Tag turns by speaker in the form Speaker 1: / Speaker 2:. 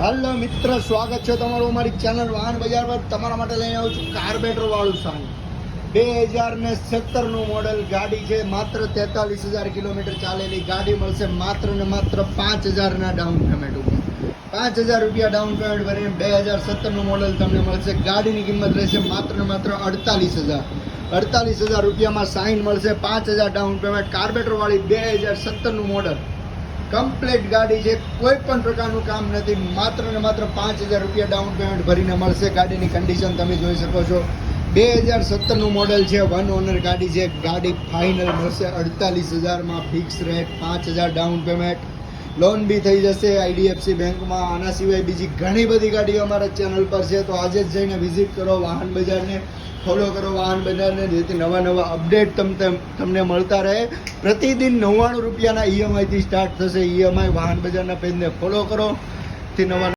Speaker 1: હાલો મિત્ર, સ્વાગત છે તમારું અમારી ચેનલ વાહન બજાર પર. તમારા માટે લઈને આવું છું કાર્બેટર વાળું સાન 2017 નું મોડેલ ગાડી છે. માત્ર 43,000 કિલોમીટર ચાલેલી ગાડી મળશે માત્ર ને માત્ર 5,000 ના ડાઉન પેમેન્ટ ઉપર. 5,000 રૂપિયા ડાઉન પેમેન્ટ ભરીને 2017 નું મોડેલ તમને મળશે. ગાડીની કિંમત રહેશે માત્ર ને માત્ર 48,000 રૂપિયામાં સાઇન મળશે. 5,000 ડાઉન પેમેન્ટ. કાર્બેટર વાળી 2017 નું મોડેલ કમ્પ્લીટ ગાડી છે, કોઈ પણ પ્રકારનું કામ નથી. માત્ર ને માત્ર 5,000 રૂપિયા ડાઉન પેમેન્ટ ભરીને મળશે. ગાડીની કન્ડિશન તમે જોઈ શકો છો. 2017 નું મોડેલ છે, 1 ઓનર ગાડી છે. ગાડી ફાઇનલ મળશે 48,000માં fix rate, 5,000 down payment. Loan બી થઈ જશે IDFC બેંકમાં. આના સિવાય બીજી ઘણી બધી ગાડીઓ અમારા ચેનલ પર છે, તો આજે જ જઈને વિઝિટ કરો વાહન બજારને, ફોલો કરો વાહન બજારને, જેથી નવા અપડેટ તમને મળતા રહે. પ્રતિદિન 99 રૂપિયાના EMI થી સ્ટાર્ટ થશે. EMI વાહન બજારના પેજને ફોલો કરો થી નવા